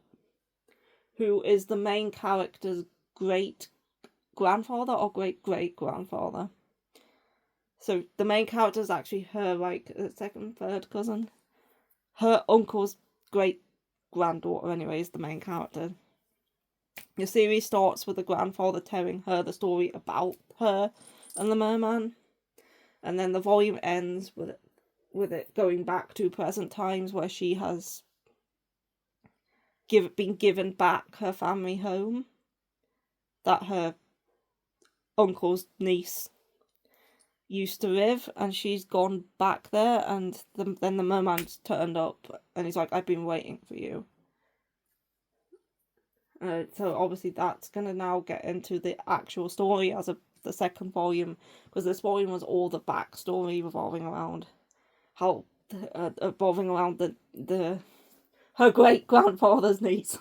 who is the main character's great-grandfather or great-great-grandfather. So the main character is actually her, like, second, third cousin. Her uncle's great-granddaughter, anyway, is the main character. The series starts with the grandfather telling her the story about her and the merman. And then the volume ends with it going back to present times, where she has been given back her family home that her uncle's niece used to live, and she's gone back there, and then the merman's turned up, and he's like, I've been waiting for you. So obviously that's going to now get into the actual story as of the second volume, because this volume was all the backstory revolving around her great-grandfather's niece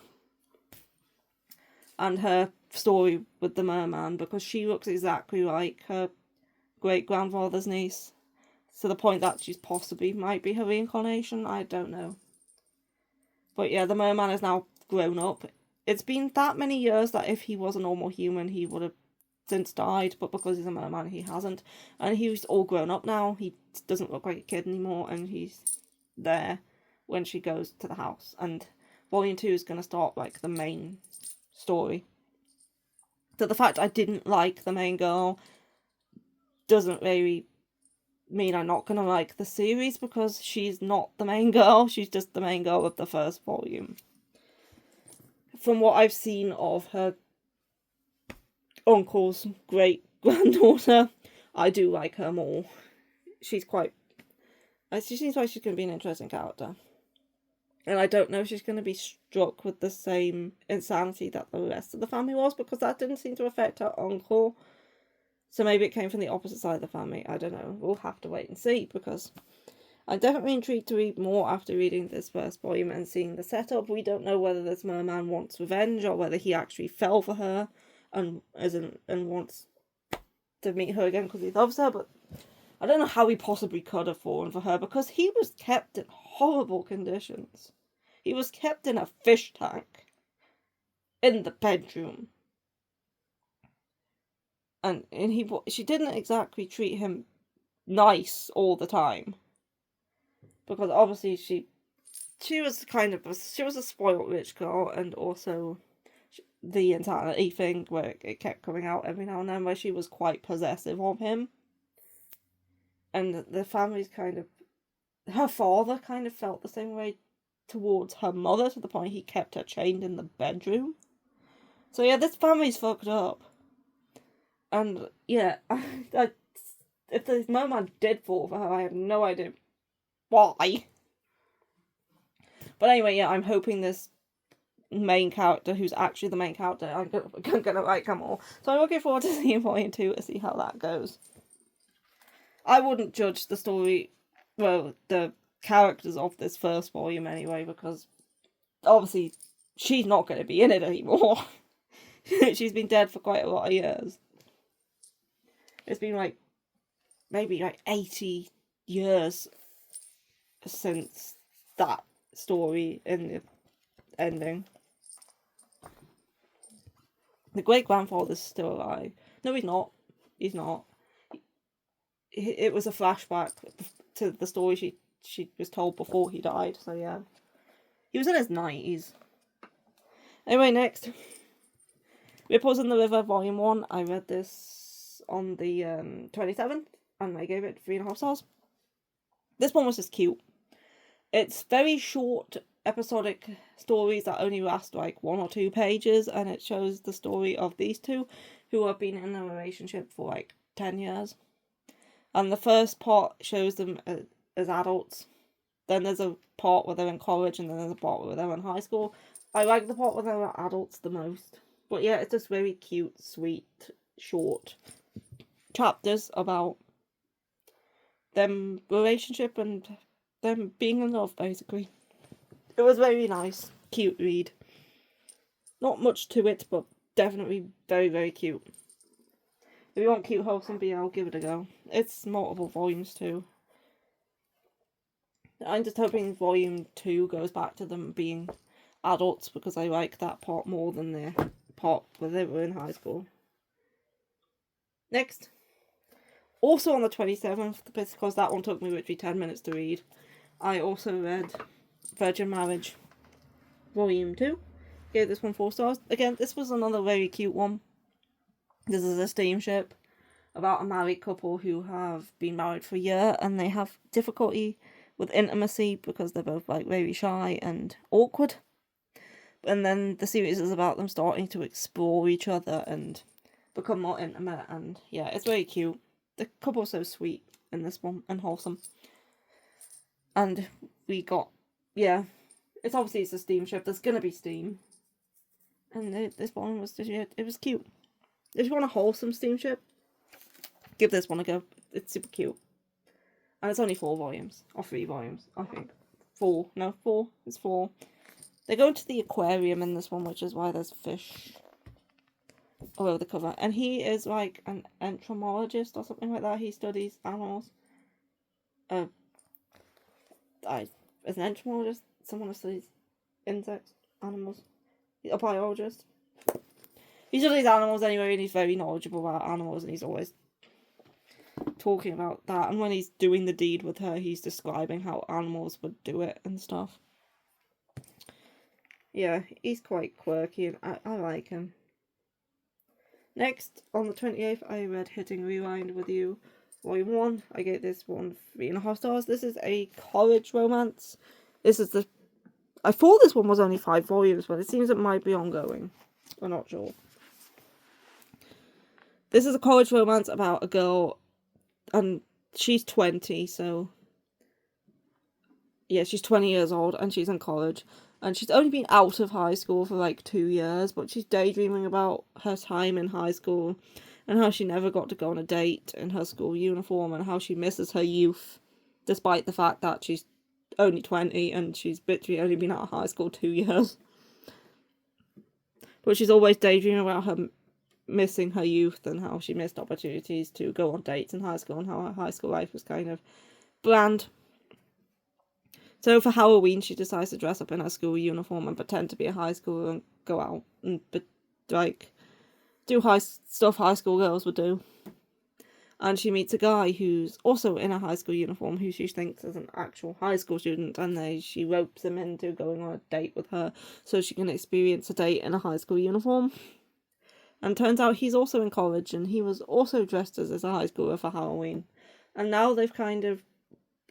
and her story with the merman, because she looks exactly like her great-grandfather's niece, to the point that she's possibly might be her reincarnation. I don't know. But yeah, the merman is now grown up. It's been that many years that if he was a normal human, he would have since died, but because he's a merman, he hasn't. And he's all grown up now. He doesn't look like a kid anymore, and he's there when she goes to the house. And Volume 2 is going to start, like, the main story. So the fact I didn't like the main girl doesn't really mean I'm not going to like the series, because she's not the main girl. She's just the main girl of the first volume. From what I've seen of her uncle's great-granddaughter, I do like her more. She seems like she's going to be an interesting character. And I don't know if she's going to be struck with the same insanity that the rest of the family was, because that didn't seem to affect her uncle. So maybe it came from the opposite side of the family. I don't know. We'll have to wait and see, because I'm definitely intrigued to read more after reading this first volume and seeing the setup. We don't know whether this merman wants revenge, or whether he actually fell for her and wants to meet her again because he loves her. But I don't know how he possibly could have fallen for her, because he was kept in horrible conditions. He was kept in a fish tank in the bedroom. And she didn't exactly treat him nice all the time. Because obviously she was a spoiled rich girl, and also the insanity thing where it kept coming out every now and then where she was quite possessive of him. And the family's her father kind of felt the same way towards her mother, to the point he kept her chained in the bedroom. So yeah, this family's fucked up. And yeah, if the merman did fall for her, I have no idea why. But anyway, yeah, I'm hoping this main character, who's actually the main character, I'm gonna like them all. So I'm looking forward to seeing Volume 2 to see how that goes. I wouldn't judge the story, well, the characters of this first volume anyway, because obviously she's not going to be in it anymore. She's been dead for quite a lot of years. It's been maybe 80 years since that story in the ending. The great-grandfather's still alive. No, he's not. He's not. It was a flashback to the story she was told before he died, so yeah. He was in his 90s. Anyway, next. Ripples in the River, Volume 1. I read this on the 27th, and I gave it 3.5 stars. This one was just cute. It's very short, episodic stories that only last 1 or 2 pages, and it shows the story of these two who have been in a relationship for 10 years. And the first part shows them as adults. Then there's a part where they're in college, and then there's a part where they're in high school. I like the part where they're adults the most. But yeah, it's just very cute, sweet, short chapters about them relationship and them being in love, basically. It was very nice, cute read. Not much to it, but definitely very, very cute. If you want cute, wholesome BL, give it a go. It's multiple volumes too. I'm just hoping Volume 2 goes back to them being adults, because I like that part more than the part where they were in high school. Next. Also on the 27th, because that one took me literally 10 minutes to read, I also read Virgin Marriage Volume 2. Gave this one 4 stars. Again, this was another very cute one. This is a steamship about a married couple who have been married for a year, and they have difficulty with intimacy because they're both very shy and awkward. And then the series is about them starting to explore each other and become more intimate, and yeah, it's very cute. The couple's so sweet in this one and wholesome. And we got, yeah, it's a steamship. There's gonna be steam. And this one was just, it was cute. If you want a wholesome steamship, give this one a go. It's super cute. And it's only 4 volumes. Or 3 volumes, I think. 4. No, 4. It's 4. They go into the aquarium in this one, which is why there's fish all over the cover. And he is an entomologist or something like that. He studies animals. As an entomologist, someone who studies insects, animals. A biologist. He studies animals anyway, and he's very knowledgeable about animals, and he's always talking about that. And when he's doing the deed with her, he's describing how animals would do it and stuff. Yeah, he's quite quirky, and I like him. Next, on the 28th, I read Hitting Rewind with You, Volume 1. I gave this one 3.5 stars. This is a college romance. I thought this one was only 5 volumes, but it seems it might be ongoing. I'm not sure. This is a college romance about a girl, and she's 20, so yeah, she's 20 years old, and she's in college. And she's only been out of high school for 2 years, but she's daydreaming about her time in high school and how she never got to go on a date in her school uniform, and how she misses her youth, despite the fact that she's only 20 and she's literally only been out of high school 2 years. But she's always daydreaming about her missing her youth and how she missed opportunities to go on dates in high school, and how her high school life was kind of bland. So for Halloween, she decides to dress up in her school uniform and pretend to be a high schooler and go out and do stuff high school girls would do. And she meets a guy who's also in a high school uniform, who she thinks is an actual high school student, and she ropes him into going on a date with her so she can experience a date in a high school uniform. And turns out he's also in college, and he was also dressed as a high schooler for Halloween. And now they've kind of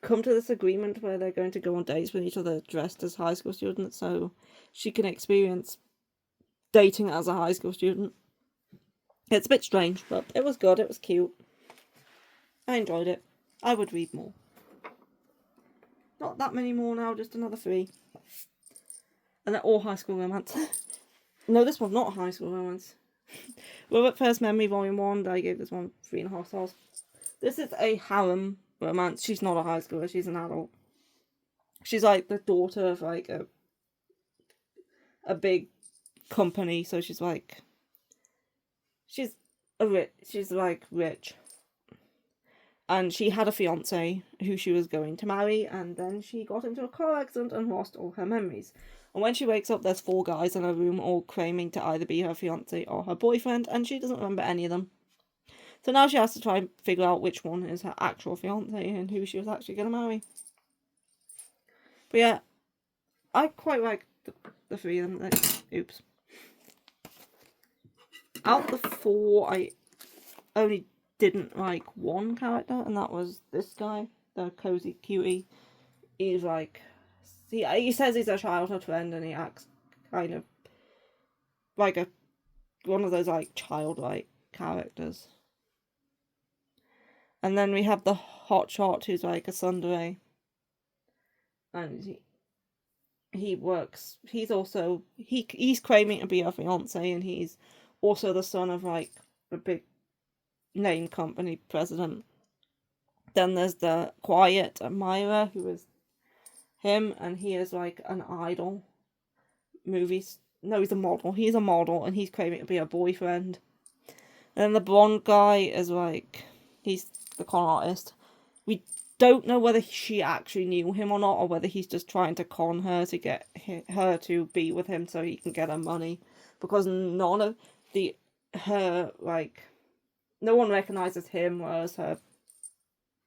come to this agreement where they're going to go on dates with each other dressed as high school students, so she can experience dating as a high school student. It's a bit strange, but it was good, it was cute. I enjoyed it. I would read more. Not that many more now, just another 3. And they're all high school romance. No, this one's not a high school romance. Robert First Memory Volume 1, I gave this one 3.5 stars. This is a harem romance. She's not a high schooler, she's an adult. She's like the daughter of like a big company, so she's like rich. And she had a fiance who she was going to marry, and then she got into a car accident and lost all her memories. And when she wakes up, there's 4 guys in her room all claiming to either be her fiance or her boyfriend, and she doesn't remember any of them. So now she has to try and figure out which one is her actual fiance and who she was actually going to marry. But yeah, I quite like the 3 of them. Oops. Out of the 4, I only didn't like one character, and that was this guy, the cozy cutie. He's like, he says he's a childhood friend, and he acts kind of like one of those like childlike characters. And then we have the hotshot who's like a tsundere, and he's claiming to be a fiance, and he's also the son of like a big name company president. Then there's the quiet admirer, who is him, and he is like an idol. He's a model. He's a model, and he's claiming to be a boyfriend. And then the blonde guy is like, he's the con artist. We don't know whether she actually knew him or not, or whether he's just trying to con her to get her to be with him so he can get her money, because none of no one recognizes him, whereas her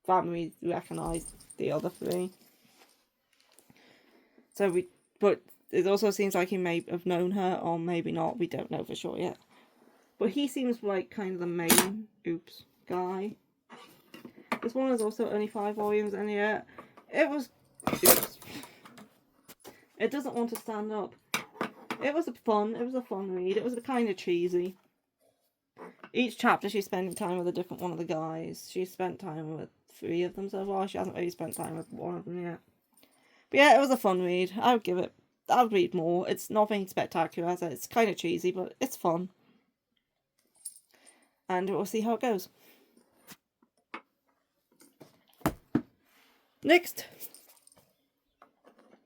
family recognized the other 3. But it also seems like he may have known her, or maybe not. We don't know for sure yet. But he seems like kind of the main guy. This one is also only 5 volumes, and yeah, it doesn't want to stand up. It was a fun read. It was kind of cheesy. Each chapter she's spending time with a different one of the guys. She's spent time with 3 of them so far. She hasn't really spent time with one of them yet. But yeah, it was a fun read. I would read more. It's nothing spectacular. It's kind of cheesy, but it's fun. And we'll see how it goes. Next,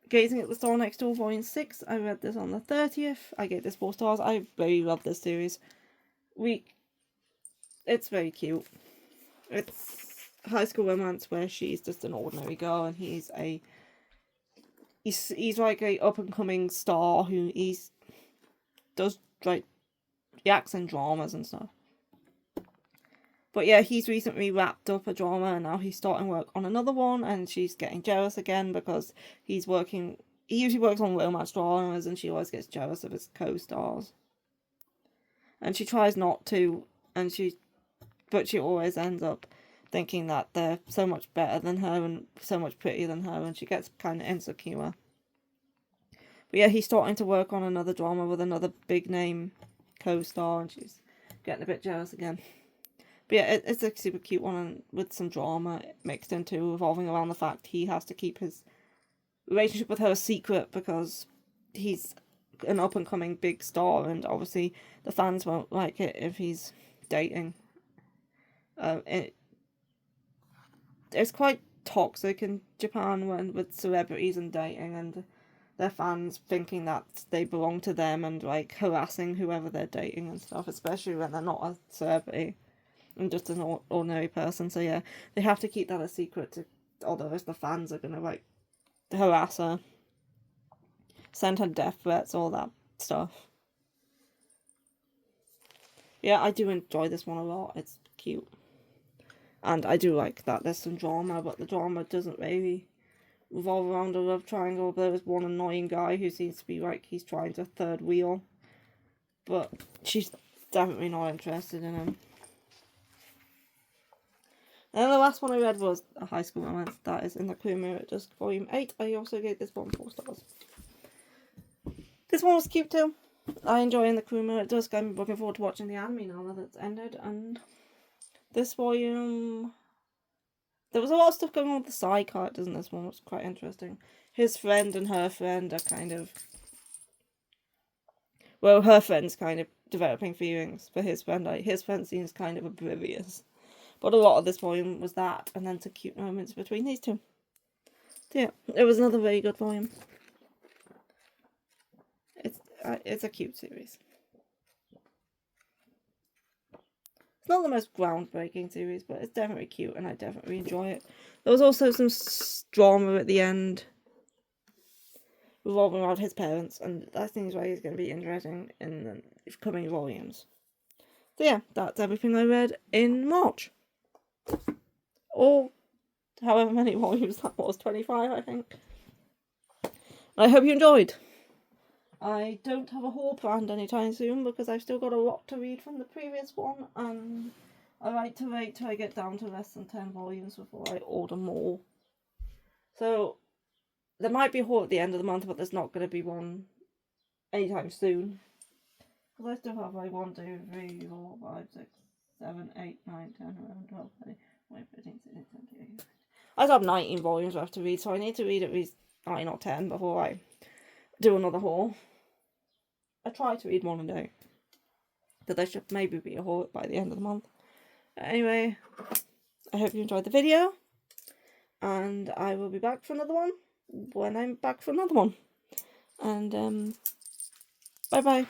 Gazing at the Star Next Door, Volume 6. I read this on the 30th. I gave this 4 stars. I really love this series. It's very cute. It's high school romance where she's just an ordinary girl, and he's like a up and coming star who he acts in dramas and stuff. But yeah, he's recently wrapped up a drama, and now he's starting work on another one, and she's getting jealous again because he usually works on romance dramas, and she always gets jealous of his co-stars. And she tries not to, but she always ends up thinking that they're so much better than her and so much prettier than her, and she gets kind of insecure. But yeah, he's starting to work on another drama with another big name co-star, and she's getting a bit jealous again. But yeah, it's a super cute one, with some drama mixed into, revolving around the fact he has to keep his relationship with her a secret because he's an up and coming big star, and obviously the fans won't like it if he's dating. It's quite toxic in Japan with celebrities and dating, and their fans thinking that they belong to them, and like harassing whoever they're dating and stuff, especially when they're not a celebrity and just an ordinary person. So yeah, they have to keep that a secret, otherwise the fans are gonna like harass her, send her death threats, all that stuff. Yeah, I do enjoy this one a lot. It's cute. And I do like that there's some drama, but the drama doesn't really revolve around a love triangle. There is one annoying guy who seems to be like he's trying to third wheel, but she's definitely not interested in him. And then the last one I read was A High School Romance. That is in the Queer Mirror Dusk Volume 8. I also gave this one 4 stars. This one was cute too. I enjoy In the Queer Mirror Dusk. I'm looking forward to watching the anime now that it's ended. And this volume, there was a lot of stuff going on with the side characters in this one, which was quite interesting. His friend and her friend are kind of... Well, her friend's kind of developing feelings for his friend. His friend seems kind of oblivious. But a lot of this volume was that, and then some cute moments between these two. So yeah, it was another very good volume. It's a cute series. It's not the most groundbreaking series, but it's definitely cute, and I definitely enjoy it. There was also some drama at the end revolving around his parents, and that seems like it's going to be interesting in the coming volumes. So yeah, that's everything I read in March. Or however many volumes that was, 25 I think. I hope you enjoyed. I don't have a haul planned anytime soon because I've still got a lot to read from the previous one, and I like to wait till I get down to less than 10 volumes before I order more. So there might be a haul at the end of the month, but there's not going to be one anytime soon. Because I still have like 1, 2, 3, 4, 5, 6, 7, 8, 9, 10, 11, 12, 13, 14, 15, 16, 17, 18. I still have 19 volumes left to read, so I need to read at least 9 or 10 before I do another haul. I try to read one a day. But there should maybe be a haul by the end of the month. Anyway, I hope you enjoyed the video. And I will be back for another one when I'm back for another one. And, bye-bye.